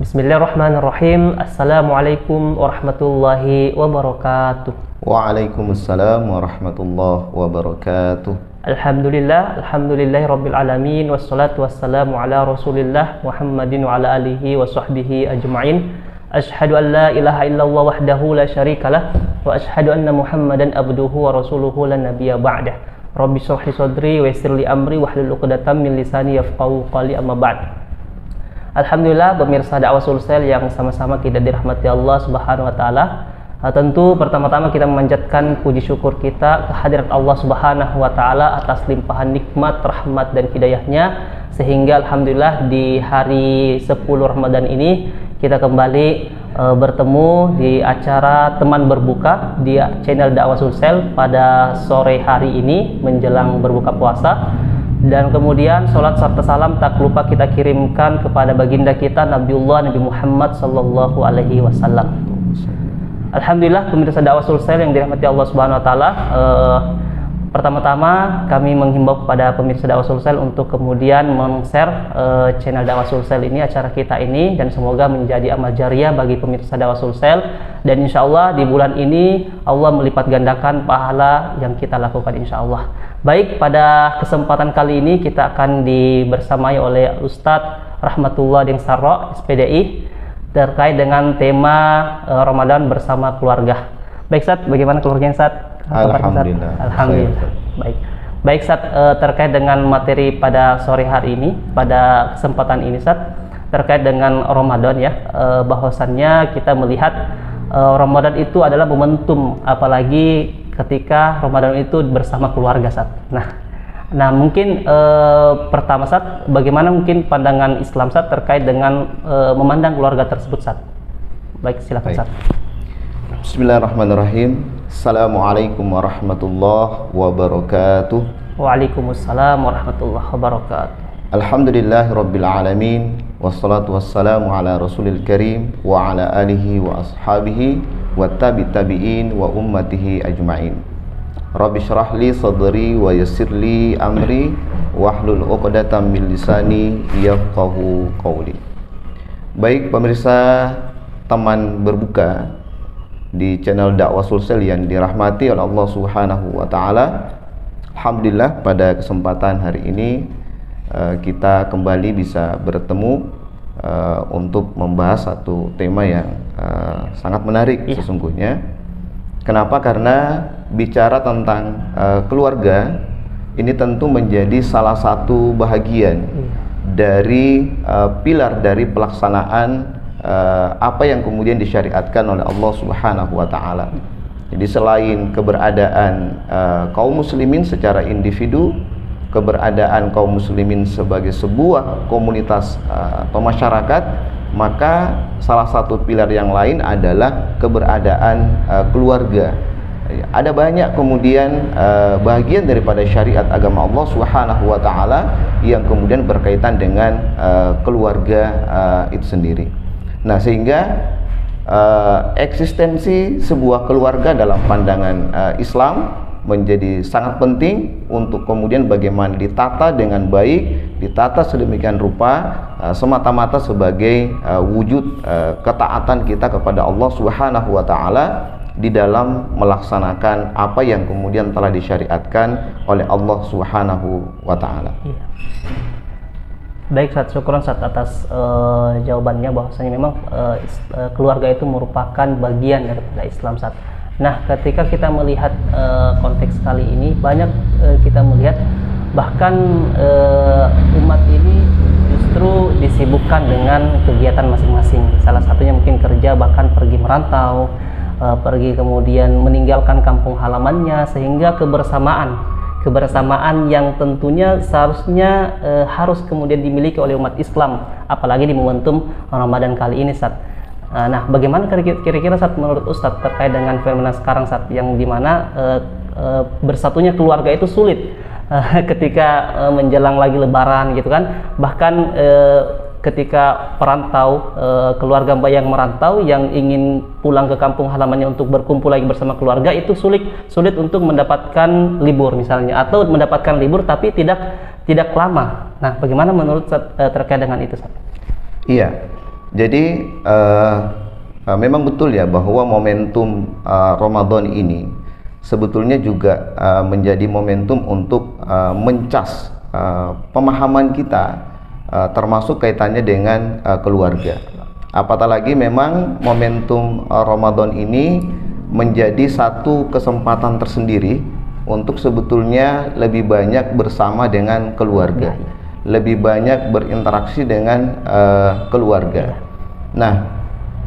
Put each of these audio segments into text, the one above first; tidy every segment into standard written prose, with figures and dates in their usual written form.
Bismillahirrahmanirrahim. Assalamualaikum warahmatullahi wabarakatuh. Waalaikumsalam warahmatullahi wabarakatuh. Alhamdulillahi rabbil alamin. Wassalatu wassalamu ala rasulillah Muhammadin wa ala alihi wa sahbihi ajma'in. Ashhadu an la ilaha illallah wahdahu la syarikalah wa ashhadu anna Muhammadan abduhu wa rasuluhu la nabiyya ba'dah. Rabbi shrah li sadri wa yassir li amri wahlul 'uqdatam min lisani yafqahu qawli, amma ba'd. Alhamdulillah pemirsa dakwah Sulsel yang sama-sama kita dirahmati Allah Subhanahu wa taala. Tentu pertama-tama kita memanjatkan puji syukur kita kehadirat Allah Subhanahu wa taala atas limpahan nikmat, rahmat dan hidayahnya, sehingga alhamdulillah di hari 10 Ramadan ini kita kembali bertemu di acara teman berbuka di channel dakwah Sulsel pada sore hari ini menjelang berbuka puasa. Dan kemudian sholat serta salam tak lupa kita kirimkan kepada baginda kita Nabi Muhammad sallallahu alaihi wasallam. Alhamdulillah pemirsa dakwah Sulsel yang dirahmati Allah Subhanahu wa taala, pertama-tama kami menghimbau kepada pemirsa dakwah Sulsel untuk kemudian men-share channel dakwah Sulsel ini, acara kita ini, dan semoga menjadi amal jariah bagi pemirsa dakwah Sulsel, dan insya Allah di bulan ini Allah melipat gandakan pahala yang kita lakukan insya Allah. Baik, pada kesempatan kali ini kita akan dibersamai oleh Ustadz Rahmatullah Dingsarro, SPDI, terkait dengan tema Ramadan bersama keluarga. Baik, Ustadz, bagaimana keluarganya, Ustadz? Alhamdulillah. Alhamdulillah. Baik, Ustadz, terkait dengan materi pada sore hari ini, pada kesempatan ini, Ustadz, terkait dengan Ramadan ya, bahwasannya kita melihat Ramadan itu adalah momentum, apalagi ketika Ramadan itu bersama keluarga, Ustadz. Nah mungkin pertama, Ustadz, bagaimana mungkin pandangan Islam, Ustadz, terkait dengan memandang keluarga tersebut, Ustadz? Baik, silakan, Ustadz. Bismillahirrahmanirrahim. Assalamualaikum warahmatullahi wabarakatuh. Waalaikumsalam warahmatullahi wabarakatuh. Alhamdulillahirabbil alamin, wassalatu wassalamu ala rasulil karim wa ala alihi wa ashabihi wa tabi'in wa ummatihi ajma'in. Rabbi shrah li sadri wa yassir li amri wahlul 'uqdatam min lisani yafqahu qawli. Baik pemirsa teman berbuka di channel dakwah Sulsel yang dirahmati oleh Allah Subhanahu wa taala, alhamdulillah pada kesempatan hari ini kita kembali bisa bertemu untuk membahas satu tema yang sangat menarik sesungguhnya. Kenapa? Karena bicara tentang keluarga ini tentu menjadi salah satu bahagian dari pilar dari pelaksanaan apa yang kemudian disyariatkan oleh Allah Subhanahu wa taala. Jadi selain keberadaan kaum muslimin secara individu, keberadaan kaum muslimin sebagai sebuah komunitas atau masyarakat, maka salah satu pilar yang lain adalah keberadaan keluarga. Ada banyak kemudian bagian daripada syariat agama Allah Subhanahu wa taala yang kemudian berkaitan dengan keluarga itu sendiri. Nah, sehingga eksistensi sebuah keluarga dalam pandangan Islam menjadi sangat penting untuk kemudian bagaimana ditata dengan baik, ditata sedemikian rupa semata-mata sebagai wujud ketaatan kita kepada Allah Subhanahu wa taala di dalam melaksanakan apa yang kemudian telah disyariatkan oleh Allah Subhanahu wa taala. Baik, Ustadz, syukuran Ustadz atas jawabannya, bahwasanya memang keluarga itu merupakan bagian daripada Islam, Ustadz. Nah, ketika kita melihat konteks kali ini, banyak kita melihat bahkan umat ini justru disibukkan dengan kegiatan masing-masing. Salah satunya mungkin kerja, bahkan pergi merantau, pergi kemudian meninggalkan kampung halamannya, sehingga kebersamaan yang tentunya seharusnya harus kemudian dimiliki oleh umat Islam, apalagi di momentum Ramadan kali ini, Ustadz. Nah, bagaimana kira-kira Ustadz menurut Ustadz terkait dengan fenomena sekarang, Ustadz, yang dimana bersatunya keluarga itu sulit ketika menjelang lagi Lebaran gitu kan, bahkan ketika perantau, keluarga yang merantau yang ingin pulang ke kampung halamannya untuk berkumpul lagi bersama keluarga itu sulit untuk mendapatkan libur misalnya, atau mendapatkan libur tapi tidak lama. Nah, bagaimana menurut terkait dengan itu, Ustaz? Iya, Jadi memang betul ya bahwa momentum Ramadan ini sebetulnya juga menjadi momentum untuk mencas pemahaman kita, termasuk kaitannya dengan keluarga. Apatah lagi memang momentum Ramadan ini menjadi satu kesempatan tersendiri untuk sebetulnya lebih banyak bersama dengan keluarga, lebih banyak berinteraksi dengan keluarga. Nah,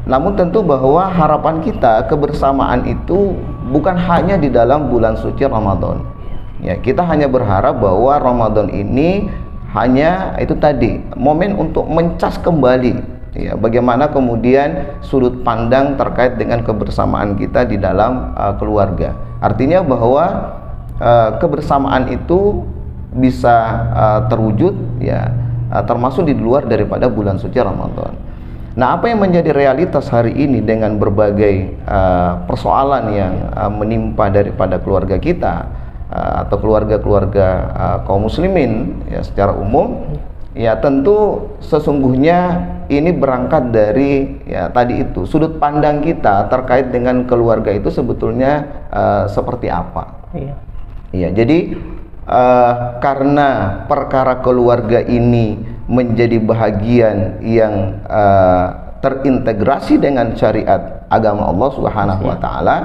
namun tentu bahwa harapan kita kebersamaan itu bukan hanya di dalam bulan suci Ramadan. Ya, kita hanya berharap bahwa Ramadan ini hanya itu tadi, momen untuk mencas kembali ya, bagaimana kemudian sudut pandang terkait dengan kebersamaan kita di dalam keluarga. Artinya bahwa kebersamaan itu bisa terwujud ya, termasuk di luar daripada bulan suci Ramadan. Nah, apa yang menjadi realitas hari ini dengan berbagai persoalan yang menimpa daripada keluarga kita atau keluarga-keluarga kaum muslimin ya secara umum, ya tentu sesungguhnya ini berangkat dari ya tadi itu, sudut pandang kita terkait dengan keluarga itu sebetulnya seperti apa. Iya, jadi karena perkara keluarga ini menjadi bahagian yang terintegrasi dengan syariat agama Allah Subhanahu wa taala,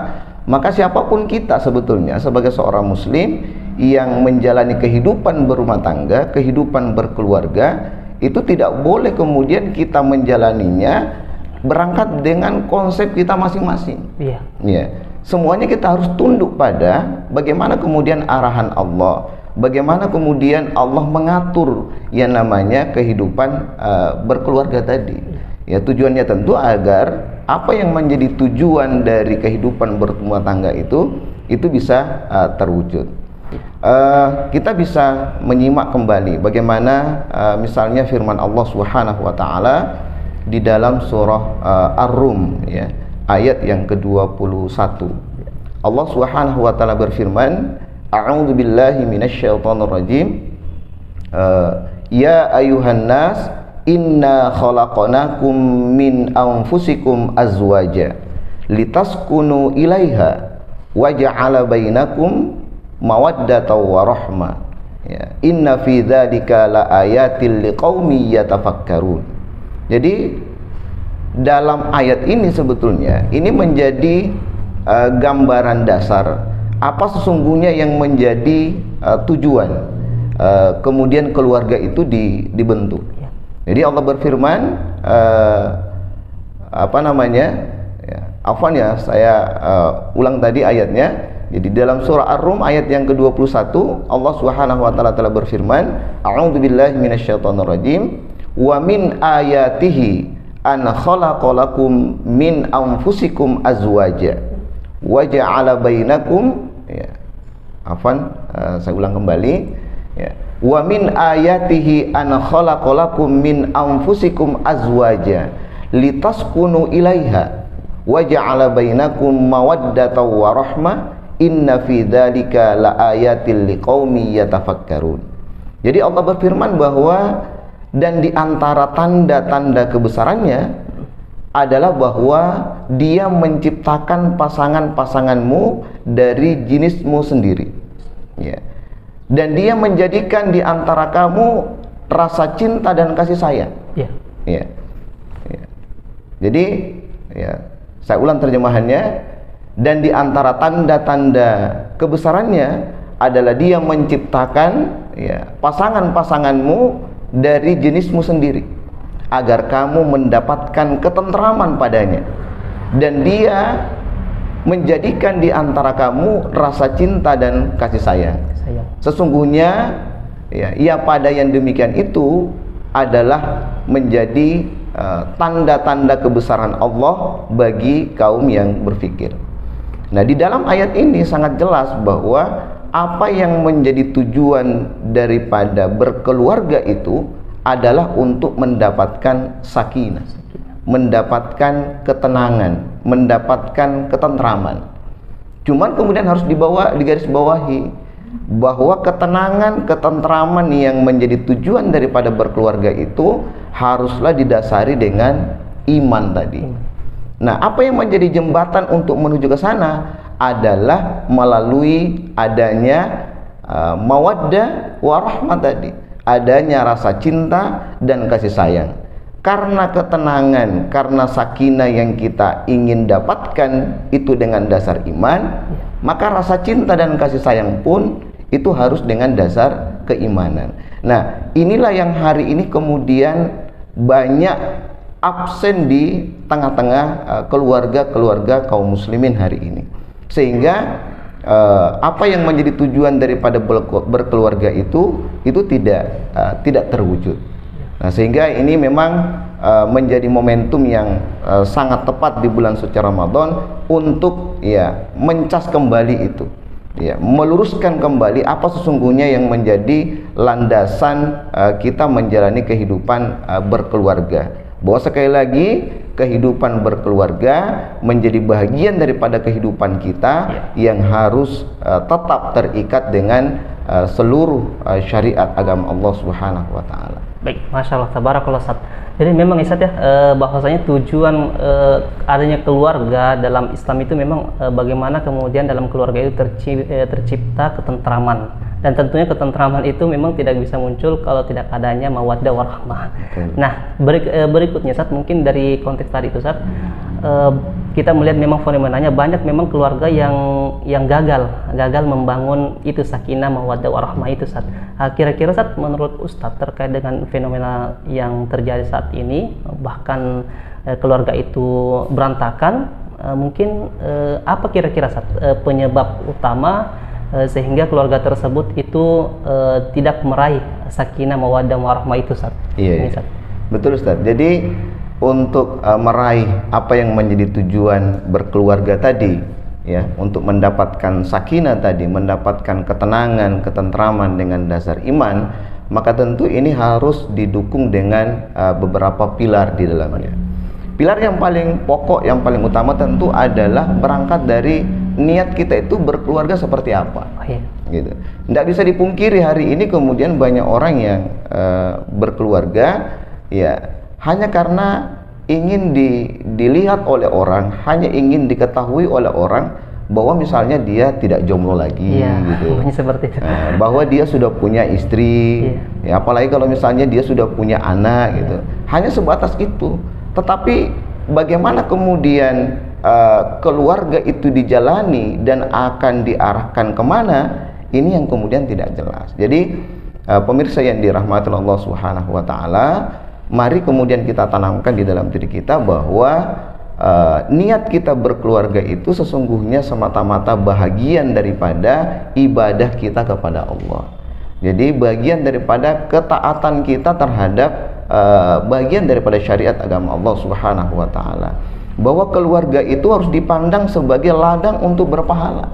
maka siapapun kita sebetulnya sebagai seorang muslim yang menjalani kehidupan berumah tangga, kehidupan berkeluarga, itu tidak boleh kemudian kita menjalaninya berangkat dengan konsep kita masing-masing. Iya. Ya. Semuanya kita harus tunduk pada bagaimana kemudian arahan Allah, bagaimana kemudian Allah mengatur yang namanya kehidupan berkeluarga tadi. Ya, tujuannya tentu agar apa yang menjadi tujuan dari kehidupan berumah tangga itu bisa terwujud. Kita bisa menyimak kembali bagaimana misalnya firman Allah Subhanahu wa taala di dalam surah Ar-Rum ya, ayat yang ke-21. Allah Subhanahu wa taala berfirman, A'udzu billahi minasyaitonir rajim. Ya ayuhan nas, inna khalaqnakum min anfusikum azwaja litaskunu ilaiha wa ja'ala bainakum mawaddatan wa rahmah. Ya, inna fi dzalika laayatil liqaumin yatafakkarun. Jadi dalam ayat ini sebetulnya ini menjadi gambaran dasar apa sesungguhnya yang menjadi tujuan kemudian keluarga itu dibentuk. Jadi Allah berfirman saya ulang tadi ayatnya. Jadi dalam surah Ar-Rum ayat yang ke-21 Allah Subhanahu wa taala telah berfirman, A'udzubillahi minasyaitonir rajim, wa min ayatihi an khalaqalakum min anfusikum azwaja wa ja'ala bainakum saya ulang kembali ya. Wa min ayatihi an khalaqalakum min anfusikum azwaja litaskunu ilaiha wa ja'ala bainakum mawaddatan wa rahmah inna fi dzalika laayatil liqaumin yatafakkarun. Jadi Allah berfirman bahwa dan di antara tanda-tanda kebesarannya adalah bahwa Dia menciptakan pasangan-pasanganmu dari jenismu sendiri. Ya. Dan Dia menjadikan di antara kamu rasa cinta dan kasih sayang. Ya. Ya. Ya. Jadi, ya, saya ulang terjemahannya. Dan di antara tanda-tanda kebesarannya adalah Dia menciptakan ya, pasangan-pasanganmu dari jenismu sendiri agar kamu mendapatkan ketentraman padanya, dan Dia menjadikan di antara kamu rasa cinta dan kasih sayang. Sesungguhnya ya, ia pada yang demikian itu adalah menjadi tanda-tanda kebesaran Allah bagi kaum yang berfikir. Nah, di dalam ayat ini sangat jelas bahwa apa yang menjadi tujuan daripada berkeluarga itu adalah untuk mendapatkan sakinah, mendapatkan ketenangan, mendapatkan ketentraman. Cuman kemudian harus digarisbawahi bahwa ketenangan, ketentraman yang menjadi tujuan daripada berkeluarga itu haruslah didasari dengan iman tadi. Nah, apa yang menjadi jembatan untuk menuju ke sana adalah melalui adanya mawaddah warahmah tadi, adanya rasa cinta dan kasih sayang. Karena ketenangan, karena sakinah yang kita ingin dapatkan itu dengan dasar iman, maka rasa cinta dan kasih sayang pun itu harus dengan dasar keimanan. Nah, inilah yang hari ini kemudian banyak absen di tengah-tengah keluarga-keluarga kaum muslimin hari ini, sehingga apa yang menjadi tujuan daripada berkeluarga itu tidak terwujud. Nah, sehingga ini memang menjadi momentum yang sangat tepat di bulan suci Ramadan untuk mencas kembali itu, meluruskan kembali apa sesungguhnya yang menjadi landasan kita menjalani kehidupan berkeluarga. Bahwa sekali lagi kehidupan berkeluarga menjadi bagian daripada kehidupan kita yang harus tetap terikat dengan seluruh syariat agama Allah Subhanahu wa taala. Baik, Masya Allah, tabarakallah Ustaz. Jadi memang Ustaz bahwasanya tujuan adanya keluarga dalam Islam itu memang bagaimana kemudian dalam keluarga itu tercipta ketentraman. Dan tentunya ketentraman itu memang tidak bisa muncul kalau tidak adanya mawaddah warahmah. Nah, berikutnya Ustaz, mungkin dari konteks tadi itu Ustaz, kita melihat memang fenomenanya banyak memang keluarga yang gagal membangun itu sakinah mawaddah warahmah itu Ustaz. Kira-kira Ustaz, menurut Ustaz terkait dengan fenomena yang terjadi saat ini, bahkan keluarga itu berantakan, mungkin apa kira-kira Ustaz penyebab utama sehingga keluarga tersebut itu tidak meraih sakinah mawaddah warahmah itu Ustaz? Iya. Betul Ustaz. Jadi untuk meraih apa yang menjadi tujuan berkeluarga tadi, untuk mendapatkan sakinah tadi, mendapatkan ketenangan, ketentraman dengan dasar iman, maka tentu ini harus didukung dengan beberapa pilar di dalamnya. Pilar yang paling pokok, yang paling utama tentu adalah berangkat dari niat kita itu berkeluarga seperti apa. Gitu. Tidak bisa dipungkiri hari ini kemudian banyak orang yang berkeluarga hanya karena ingin dilihat oleh orang, hanya ingin diketahui oleh orang bahwa misalnya dia tidak jomblo lagi, gitu. Seperti itu. Bahwa dia sudah punya istri, apalagi kalau misalnya dia sudah punya anak, gitu. Hanya sebatas itu. Tetapi bagaimana kemudian keluarga itu dijalani dan akan diarahkan kemana, ini yang kemudian tidak jelas. Jadi pemirsa yang dirahmati Allah Subhanahu wa taala, mari kemudian kita tanamkan di dalam diri kita bahwa niat kita berkeluarga itu sesungguhnya semata-mata bahagian daripada ibadah kita kepada Allah. Jadi bagian daripada ketaatan kita terhadap bagian daripada syariat agama Allah Subhanahu wa taala. Bahwa keluarga itu harus dipandang sebagai ladang untuk berpahala.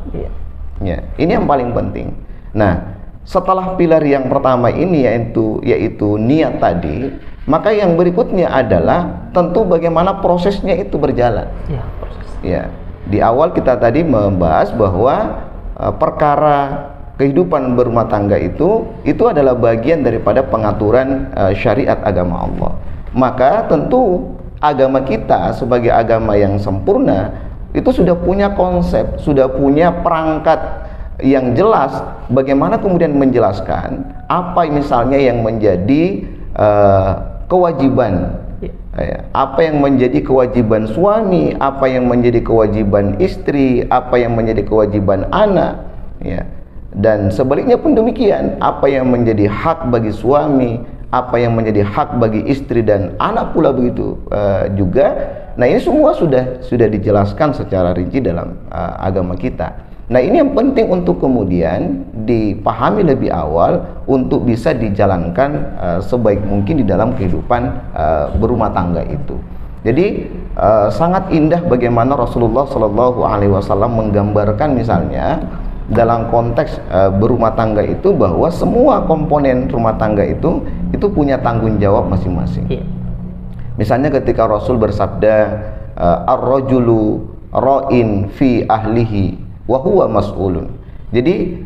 Ini yang paling penting. Nah, setelah pilar yang pertama ini yaitu niat tadi, maka yang berikutnya adalah tentu bagaimana prosesnya itu berjalan. Di awal kita tadi membahas bahwa perkara kehidupan berumah tangga itu adalah bagian daripada pengaturan syariat agama Allah. Maka tentu agama kita sebagai agama yang sempurna itu sudah punya konsep, sudah punya perangkat yang jelas bagaimana kemudian menjelaskan apa misalnya yang menjadi kewajiban, apa yang menjadi kewajiban suami, apa yang menjadi kewajiban istri, apa yang menjadi kewajiban anak, dan sebaliknya pun demikian, apa yang menjadi hak bagi suami, apa yang menjadi hak bagi istri dan anak pula begitu juga. Nah, ini semua sudah dijelaskan secara rinci dalam agama kita. Nah, ini yang penting untuk kemudian dipahami lebih awal untuk bisa dijalankan sebaik mungkin di dalam kehidupan berumah tangga itu. Jadi sangat indah bagaimana Rasulullah Shallallahu Alaihi Wasallam menggambarkan misalnya dalam konteks berumah tangga itu bahwa semua komponen rumah tangga itu punya tanggung jawab masing-masing. Misalnya ketika Rasul bersabda, ar-rajulu ra'in fi ahlihi wa huwa mas'ulun. Jadi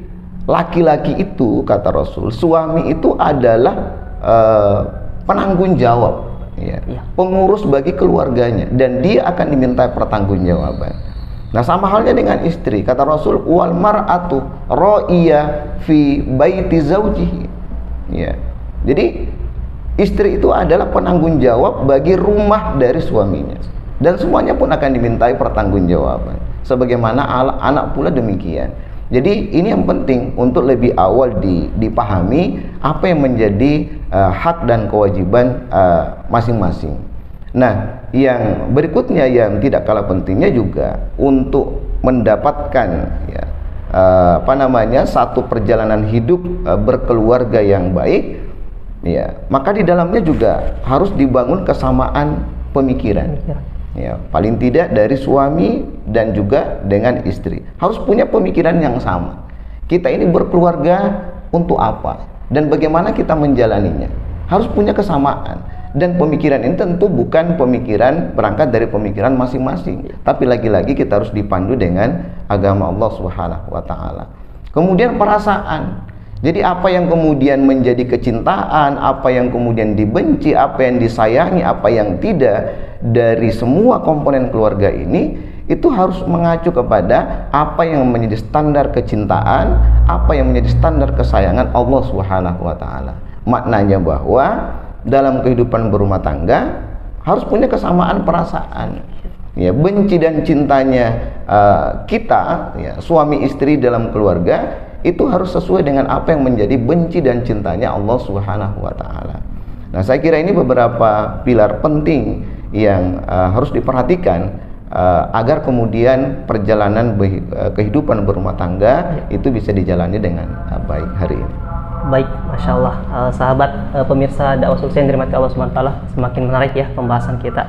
laki-laki itu, kata Rasul, suami itu adalah penanggung jawab ya, pengurus bagi keluarganya, dan dia akan diminta pertanggungjawaban. Nah, sama halnya dengan istri. Kata Rasul, wal mar'atu ra'iya fi baiti zaujihi. Ya. Jadi istri itu adalah penanggung jawab bagi rumah dari suaminya, dan semuanya pun akan dimintai pertanggungjawaban. Sebagaimana anak pula demikian. Jadi ini yang penting untuk lebih awal dipahami apa yang menjadi hak dan kewajiban masing-masing. Nah, yang berikutnya yang tidak kalah pentingnya juga untuk mendapatkan satu perjalanan hidup berkeluarga yang baik, ya, maka di dalamnya juga harus dibangun kesamaan pemikiran. Ya, paling tidak dari suami dan juga dengan istri harus punya pemikiran yang sama. Kita ini berkeluarga untuk apa dan bagaimana kita menjalaninya, harus punya kesamaan. Dan pemikiran ini tentu bukan pemikiran berangkat dari pemikiran masing-masing, tapi lagi-lagi kita harus dipandu dengan agama Allah Subhanahu wa taala. Kemudian perasaan. Jadi apa yang kemudian menjadi kecintaan, apa yang kemudian dibenci, apa yang disayangi, apa yang tidak, dari semua komponen keluarga ini, itu harus mengacu kepada apa yang menjadi standar kecintaan, apa yang menjadi standar kesayangan Allah Subhanahu wa taala. Maknanya bahwa dalam kehidupan berumah tangga harus punya kesamaan perasaan. Ya, benci dan cintanya kita, ya, suami istri dalam keluarga, itu harus sesuai dengan apa yang menjadi benci dan cintanya Allah Subhanahu wa taala. Nah, saya kira ini beberapa pilar penting yang harus diperhatikan agar kemudian perjalanan kehidupan berumah tangga itu bisa dijalani dengan baik hari ini. Baik, Masya Allah, sahabat pemirsa dakwah sukses yang dirahmati Allah SWT, semakin menarik ya pembahasan kita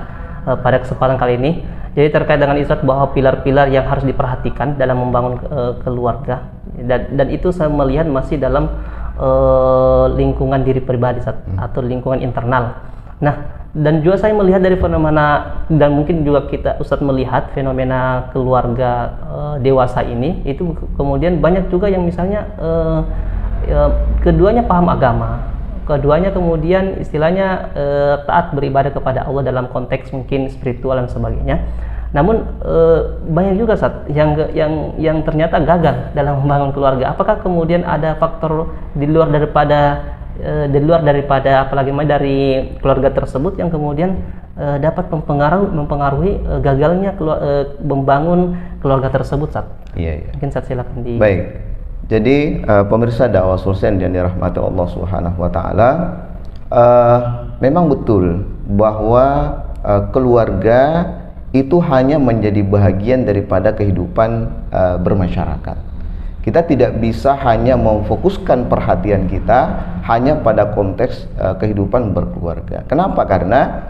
pada kesempatan kali ini. Jadi terkait dengan Ustadz bahwa pilar-pilar yang harus diperhatikan dalam membangun keluarga, dan itu saya melihat masih dalam lingkungan diri pribadi atau lingkungan internal. Nah, dan juga saya melihat dari fenomena, dan mungkin juga Ustadz melihat fenomena keluarga dewasa ini, itu kemudian banyak juga yang misalnya keduanya paham agama, keduanya kemudian istilahnya taat beribadah kepada Allah dalam konteks mungkin spiritual dan sebagainya. Namun banyak juga yang ternyata gagal dalam membangun keluarga. Apakah kemudian ada faktor di luar daripada apalagi dari keluarga tersebut yang kemudian dapat mempengaruhi gagalnya membangun keluarga tersebut, Ustaz? Iya. Mungkin Ustaz silakan di. Baik. Jadi pemirsa dakwah Sulsen yang dirahmati Allah Subhanahu wa taala, memang betul bahwa keluarga itu hanya menjadi bagian daripada kehidupan bermasyarakat. Kita tidak bisa hanya memfokuskan perhatian kita hanya pada konteks kehidupan berkeluarga. Kenapa? Karena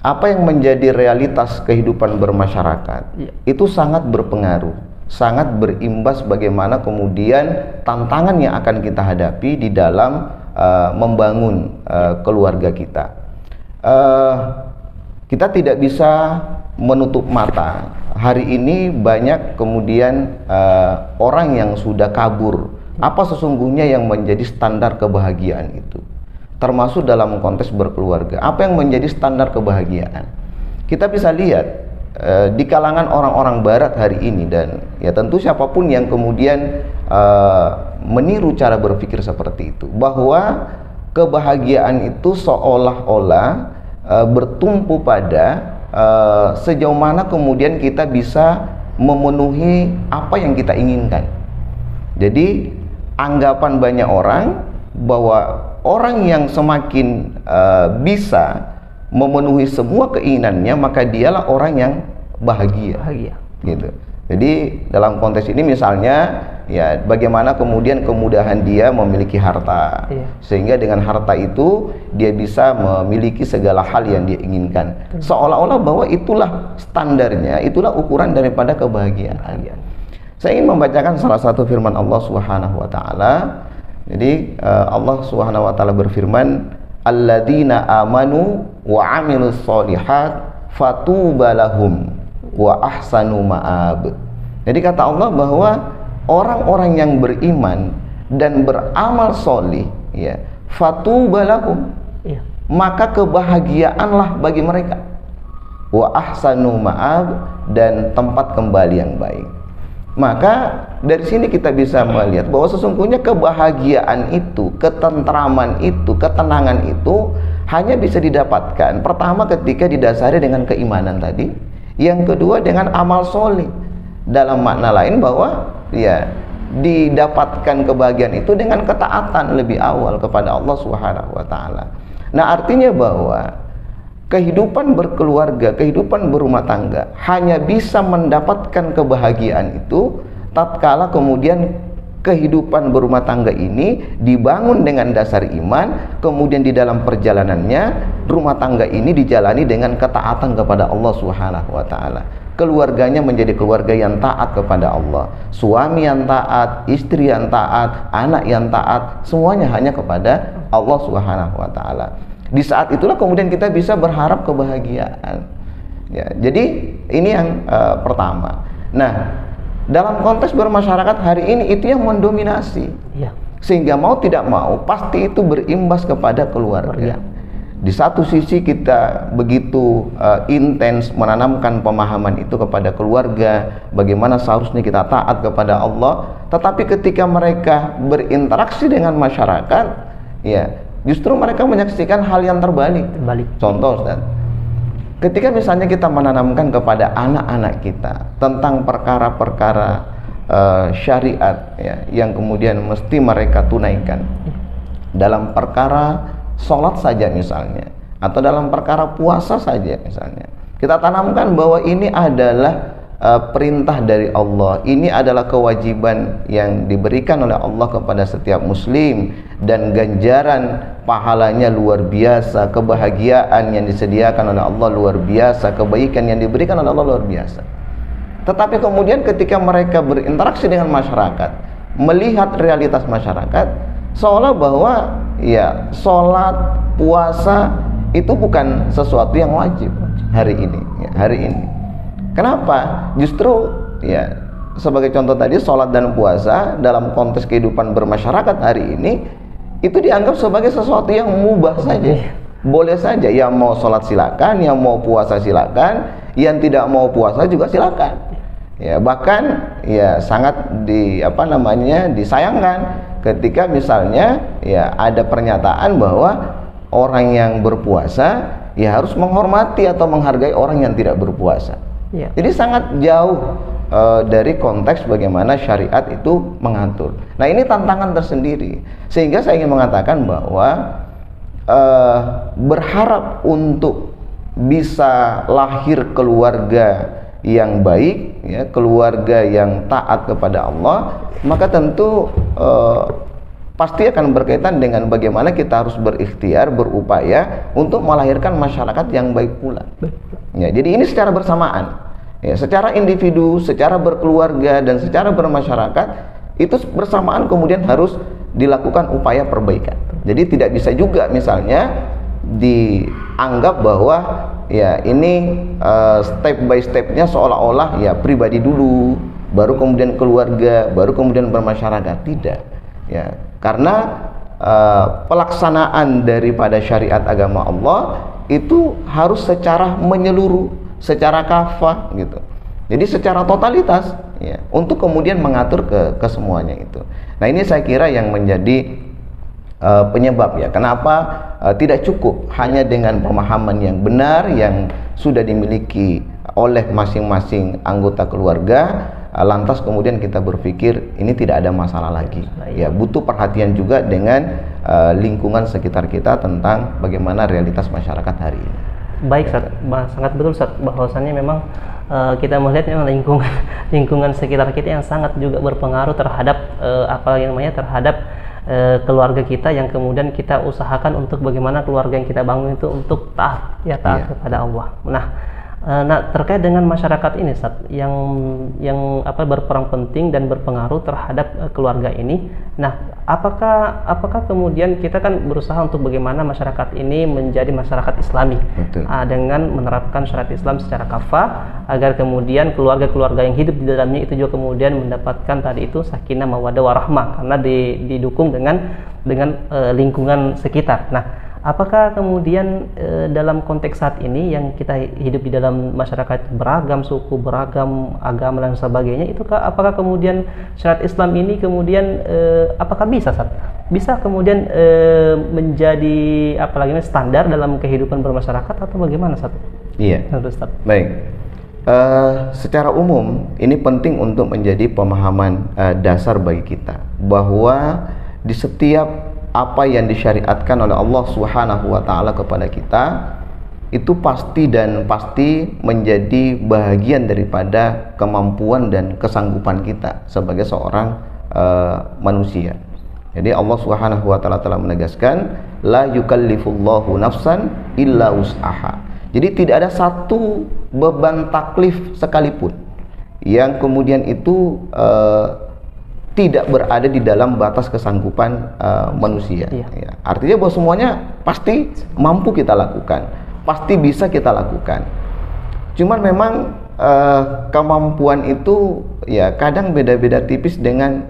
apa yang menjadi realitas kehidupan bermasyarakat itu sangat berpengaruh, sangat berimbas bagaimana kemudian tantangan yang akan kita hadapi di dalam membangun keluarga kita. Kita tidak bisa menutup mata. Hari ini banyak kemudian orang yang sudah kabur apa sesungguhnya yang menjadi standar kebahagiaan itu, termasuk dalam konteks berkeluarga. Apa yang menjadi standar kebahagiaan? Kita bisa lihat di kalangan orang-orang barat hari ini, dan ya tentu siapapun yang kemudian meniru cara berpikir seperti itu, bahwa kebahagiaan itu seolah-olah bertumpu pada sejauh mana kemudian kita bisa memenuhi apa yang kita inginkan. Jadi anggapan banyak orang bahwa orang yang semakin bisa memenuhi semua keinginannya, maka dialah orang yang bahagia. Gitu. Jadi dalam konteks ini misalnya, ya bagaimana kemudian kemudahan dia memiliki harta, sehingga dengan harta itu dia bisa memiliki segala hal yang dia inginkan. Seolah-olah bahwa itulah standarnya, itulah ukuran daripada kebahagiaan. Saya ingin membacakan salah satu firman Allah Subhanahu wa taala. Jadi Allah Subhanahu wa taala berfirman, alladzina amanu wa amilus sholihat fatuba lahum wa ahsanu ma'ab. Jadi kata Allah bahwa orang-orang yang beriman dan beramal solih, ya, fatuba lahum, maka kebahagiaanlah bagi mereka. Wa ahsanu ma'ab, dan tempat kembali yang baik. Maka dari sini kita bisa melihat bahwa sesungguhnya kebahagiaan itu, ketentraman itu, ketenangan itu hanya bisa didapatkan pertama ketika didasari dengan keimanan tadi, yang kedua dengan amal soleh. Dalam makna lain bahwa ya didapatkan kebahagiaan itu dengan ketaatan lebih awal kepada Allah Subhanahu wa taala. Nah, artinya bahwa kehidupan berkeluarga, kehidupan berumah tangga hanya bisa mendapatkan kebahagiaan itu tatkala kemudian kehidupan berumah tangga ini dibangun dengan dasar iman, kemudian di dalam perjalanannya rumah tangga ini dijalani dengan ketaatan kepada Allah Subhanahu wa taala. Keluarganya menjadi keluarga yang taat kepada Allah, suami yang taat, istri yang taat, anak yang taat, semuanya hanya kepada Allah Subhanahu wa taala. Di saat itulah kemudian kita bisa berharap kebahagiaan. Ya, jadi ini yang pertama. Nah, dalam konteks bermasyarakat hari ini itu yang mendominasi. Ya. Sehingga mau tidak mau pasti itu berimbas kepada keluarga. Di satu sisi kita begitu intens menanamkan pemahaman itu kepada keluarga, bagaimana seharusnya kita taat kepada Allah, tetapi ketika mereka berinteraksi dengan masyarakat, ya justru mereka menyaksikan hal yang terbalik. Contoh, Ustaz, ketika misalnya kita menanamkan kepada anak-anak kita tentang perkara-perkara syariat ya, yang kemudian mesti mereka tunaikan dalam perkara sholat saja misalnya, atau dalam perkara puasa saja misalnya, kita tanamkan bahwa ini adalah perintah dari Allah, ini adalah kewajiban yang diberikan oleh Allah kepada setiap muslim, dan ganjaran pahalanya luar biasa, kebahagiaan yang disediakan oleh Allah luar biasa, kebaikan yang diberikan oleh Allah luar biasa. Tetapi kemudian ketika mereka berinteraksi dengan masyarakat, melihat realitas masyarakat, seolah bahwa ya sholat, puasa itu bukan sesuatu yang wajib hari ini ya, hari ini. Kenapa? Justru ya sebagai contoh tadi, sholat dan puasa dalam konteks kehidupan bermasyarakat hari ini itu dianggap sebagai sesuatu yang mubah saja, boleh saja. Yang mau sholat silakan, yang mau puasa silakan, yang tidak mau puasa juga silakan. Ya, bahkan ya sangat disayangkan ketika misalnya ya ada pernyataan bahwa orang yang berpuasa ya harus menghormati atau menghargai orang yang tidak berpuasa. Ya. Jadi sangat jauh dari konteks bagaimana syariat itu mengatur. Nah, ini tantangan tersendiri. Sehingga saya ingin mengatakan bahwa berharap untuk bisa lahir keluarga yang baik, ya, keluarga yang taat kepada Allah, maka tentu pasti akan berkaitan dengan bagaimana kita harus berikhtiar, berupaya untuk melahirkan masyarakat yang baik pula. Ya, jadi ini secara bersamaan, ya, secara individu, secara berkeluarga, dan secara bermasyarakat itu bersamaan kemudian harus dilakukan upaya perbaikan. Jadi tidak bisa juga misalnya dianggap bahwa ya ini step by stepnya seolah-olah ya pribadi dulu, baru kemudian keluarga, baru kemudian bermasyarakat. Tidak ya, karena pelaksanaan daripada syariat agama Allah itu harus secara menyeluruh, secara kafah gitu. Jadi secara totalitas ya, untuk kemudian mengatur ke semuanya itu. Nah, ini saya kira yang menjadi penyebab ya kenapa tidak cukup hanya dengan pemahaman yang benar yang sudah dimiliki oleh masing-masing anggota keluarga, lantas kemudian kita berpikir ini tidak ada masalah lagi. Ya, butuh perhatian juga dengan lingkungan sekitar kita tentang bagaimana realitas masyarakat hari ini. Baik, Ustaz, sangat betul, Ustaz, bahwasannya memang kita melihat memang lingkungan sekitar kita yang sangat juga berpengaruh terhadap terhadap keluarga kita, yang kemudian kita usahakan untuk bagaimana keluarga yang kita bangun itu untuk taat kepada Allah. Nah, terkait dengan masyarakat ini, Ustaz, yang berperan penting dan berpengaruh terhadap keluarga ini. Nah, apakah kemudian kita kan berusaha untuk bagaimana masyarakat ini menjadi masyarakat Islami, dengan menerapkan syariat Islam secara kafah, agar kemudian keluarga-keluarga yang hidup di dalamnya itu juga kemudian mendapatkan tadi itu sakinah, mawaddah, warahmah, karena didukung dengan lingkungan sekitar. Nah, Apakah kemudian dalam konteks saat ini yang kita hidup di dalam masyarakat beragam suku, beragam agama dan sebagainya, itu apakah kemudian syariat Islam ini kemudian apakah bisa kemudian menjadi apalagi standar dalam kehidupan bermasyarakat atau bagaimana Ustaz? Iya. Ustaz. Baik. Secara umum ini penting untuk menjadi pemahaman dasar bagi kita bahwa di setiap apa yang disyariatkan oleh Allah Subhanahu wa taala kepada kita itu pasti menjadi bagian daripada kemampuan dan kesanggupan kita sebagai seorang manusia. Jadi Allah Subhanahu wa taala telah menegaskan la yukallifullahu nafsan illa wus'aha. Jadi tidak ada satu beban taklif sekalipun yang kemudian itu tidak berada di dalam batas kesanggupan manusia. Ya. Artinya bahwa semuanya pasti mampu kita lakukan, pasti bisa kita lakukan. Cuman memang kemampuan itu ya kadang beda-beda tipis dengan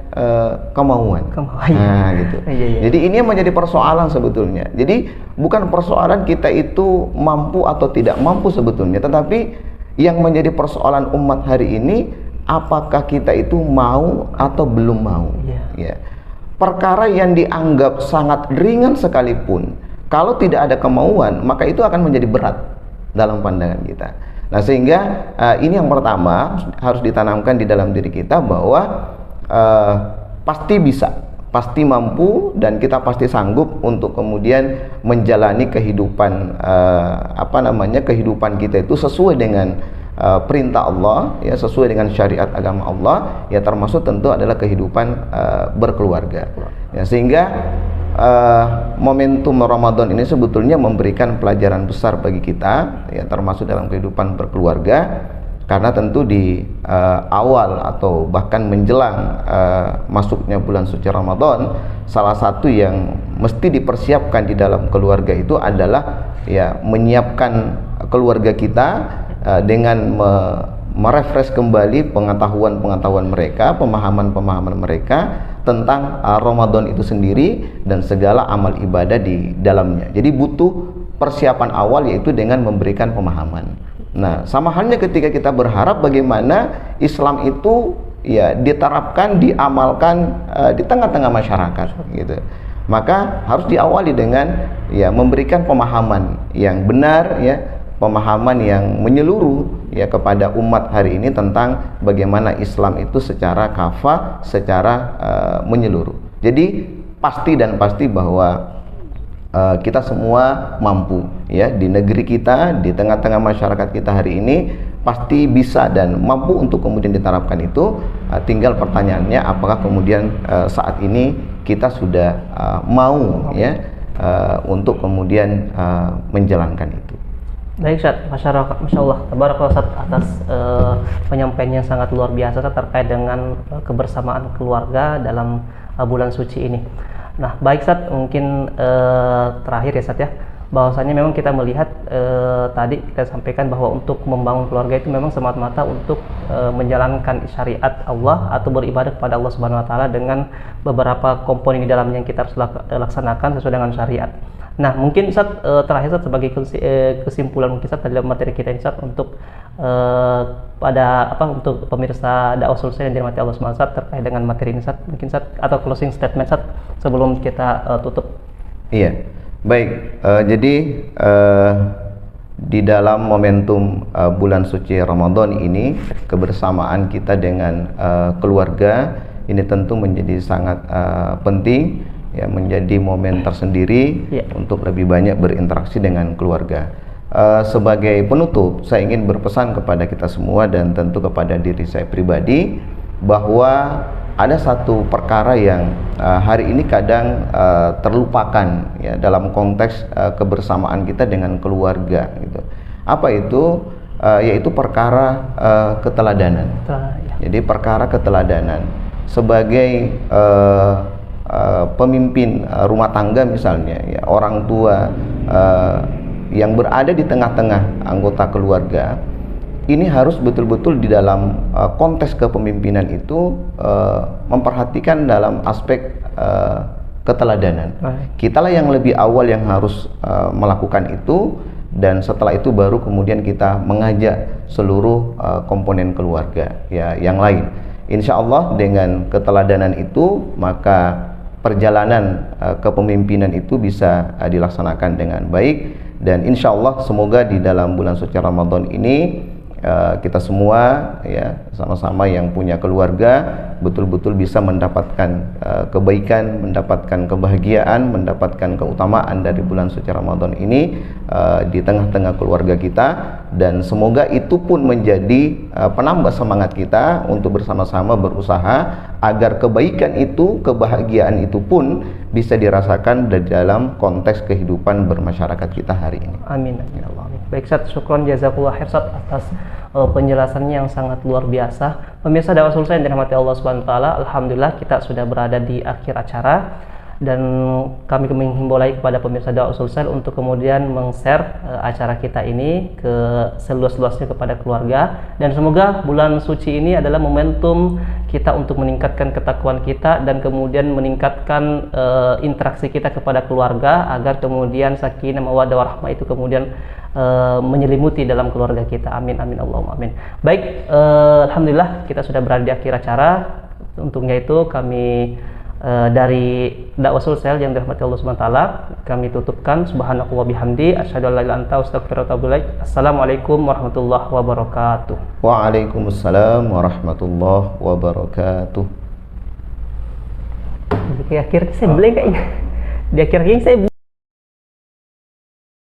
kemauan. Nah, gitu. Iya. Jadi ini yang menjadi persoalan sebetulnya. Jadi bukan persoalan kita itu mampu atau tidak mampu sebetulnya, tetapi yang menjadi persoalan umat hari ini apakah kita itu mau atau belum mau. Ya. Perkara yang dianggap sangat ringan sekalipun, kalau tidak ada kemauan, maka itu akan menjadi berat dalam pandangan kita. Nah, sehingga ini yang pertama harus ditanamkan di dalam diri kita bahwa pasti bisa, pasti mampu, dan kita pasti sanggup untuk kemudian menjalani kehidupan kehidupan kita itu sesuai dengan perintah Allah, ya, sesuai dengan syariat agama Allah, ya, termasuk tentu adalah kehidupan berkeluarga. Ya, sehingga momentum Ramadan ini sebetulnya memberikan pelajaran besar bagi kita, ya, termasuk dalam kehidupan berkeluarga, karena tentu di awal atau bahkan menjelang masuknya bulan suci Ramadan, salah satu yang mesti dipersiapkan di dalam keluarga itu adalah ya menyiapkan keluarga kita dengan merefresh kembali pengetahuan mereka, pemahaman mereka tentang Ramadan itu sendiri dan segala amal ibadah di dalamnya. Jadi butuh persiapan awal, yaitu dengan memberikan pemahaman. Nah, sama halnya ketika kita berharap bagaimana Islam itu ya diterapkan, diamalkan di tengah-tengah masyarakat gitu. Maka harus diawali dengan ya memberikan pemahaman yang benar, ya, pemahaman yang menyeluruh ya kepada umat hari ini tentang bagaimana Islam itu secara kafah, secara menyeluruh. Jadi pasti bahwa kita semua mampu, ya, di negeri kita, di tengah-tengah masyarakat kita hari ini pasti bisa dan mampu untuk kemudian diterapkan itu. Tinggal pertanyaannya apakah kemudian saat ini kita sudah mau, ya, untuk kemudian menjalankan itu. Baik Ustaz, Masya Allah, tabarakallah Ustaz atas penyampaiannya sangat luar biasa Ustaz, terkait dengan kebersamaan keluarga dalam bulan suci ini. Nah, baik Ustaz, mungkin terakhir ya Ustaz ya, bahwasanya memang kita melihat tadi kita sampaikan bahwa untuk membangun keluarga itu memang semata-mata untuk menjalankan syariat Allah atau beribadah kepada Allah Subhanahu wa taala dengan beberapa komponen di dalamnya yang kita harus laksanakan sesuai dengan syariat. Nah, mungkin Ustaz terakhir Ustaz sebagai kesimpulan mungkin Ustaz dalam materi kita Ustaz untuk untuk pemirsa dakwah Sulsel yang dirahmati Allah Subhanahu wa taala terkait dengan materi ini Ustaz, mungkin Ustaz atau closing statement Ustaz sebelum kita tutup. Iya. Baik, jadi di dalam momentum bulan suci Ramadan ini, kebersamaan kita dengan keluarga ini tentu menjadi sangat penting, ya, menjadi momen tersendiri untuk lebih banyak berinteraksi dengan keluarga. Sebagai penutup, saya ingin berpesan kepada kita semua dan tentu kepada diri saya pribadi bahwa ada satu perkara yang hari ini kadang terlupakan, ya, dalam konteks kebersamaan kita dengan keluarga gitu. Apa itu? Yaitu perkara keteladanan. Jadi perkara keteladanan sebagai pemimpin rumah tangga misalnya, ya, orang tua yang berada di tengah-tengah anggota keluarga ini harus betul-betul di dalam konteks kepemimpinan itu memperhatikan dalam aspek keteladanan. Kitalah yang lebih awal yang harus melakukan itu, dan setelah itu baru kemudian kita mengajak seluruh komponen keluarga ya yang lain. Insya Allah dengan keteladanan itu maka perjalanan kepemimpinan itu bisa dilaksanakan dengan baik, dan insya Allah semoga di dalam bulan suci Ramadan ini kita semua ya sama-sama yang punya keluarga betul-betul bisa mendapatkan kebaikan, mendapatkan kebahagiaan, mendapatkan keutamaan dari bulan suci Ramadan ini di tengah-tengah keluarga kita, dan semoga itu pun menjadi penambah semangat kita untuk bersama-sama berusaha agar kebaikan itu, kebahagiaan itu pun bisa dirasakan di dalam konteks kehidupan bermasyarakat kita hari ini. Amin. Ya Allah. Baik Ustaz, syukron jazakallah khair Ustaz atas penjelasannya yang sangat luar biasa. Pemirsa dakwah Sulsel yang dirahmati Allah Subhanahu wa taala, alhamdulillah kita sudah berada di akhir acara, dan kami menghimbau lagi kepada pemirsa dakwah Sulsel untuk kemudian meng-share acara kita ini ke seluas-luasnya kepada keluarga, dan semoga bulan suci ini adalah momentum kita untuk meningkatkan ketakwaan kita dan kemudian meningkatkan interaksi kita kepada keluarga agar kemudian sakinah mawaddah warahmah itu kemudian menyelimuti dalam keluarga kita. Amin amin Allahumma amin. Baik, alhamdulillah kita sudah berada di akhir acara. Untuknya itu kami dari dakwah Sulsel yang dirahmati Allah Subhanahu wa taala kami tutupkan. Subhanallahi wa bihamdi asyhadu an la ilaha illa anta astaghfiruka wa atubu ilaik. Assalamualaikum warahmatullahi wabarakatuh. Waalaikumsalam warahmatullahi wabarakatuh. Di akhir saya blank kayaknya. Di akhir saya